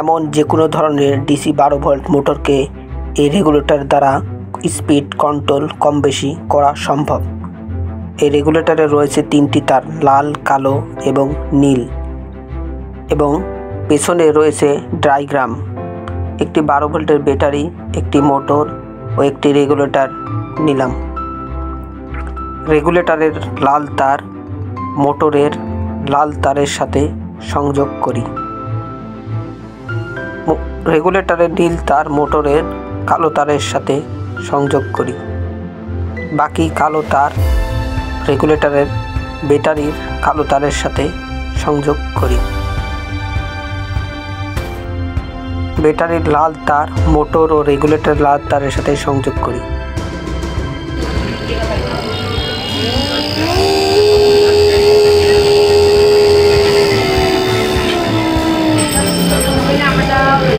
এমন যে কোনো ধরনের ডিসি 12 ভোল্ট মোটরকে এই রেগুলেটর দ্বারা স্পিড কন্ট্রোল কম বেশি করা সম্ভব। এই রেগুলেটরে রয়েছে 3টি তার, লাল, কালো এবং নীল, এবং পেছনে রয়েছে ডায়াগ্রাম। একটি 12 ভোল্টের ব্যাটারি, একটি মোটর ও একটি রেগুলেটর নিলাম। রেগুলেটরের লাল তার মোটরের লাল তারের সাথে সংযোগ করি। রেগুলেটরের নীল তার মোটরের কালো তারের সাথে সংযোগ করি। বাকি কালো তার রেগুলেটরের ব্যাটারির কালো তারের সাথে সংযোগ করি। ব্যাটারির লাল তার মোটর ও রেগুলেটরের লাল তারের সাথে সংযোগ করি।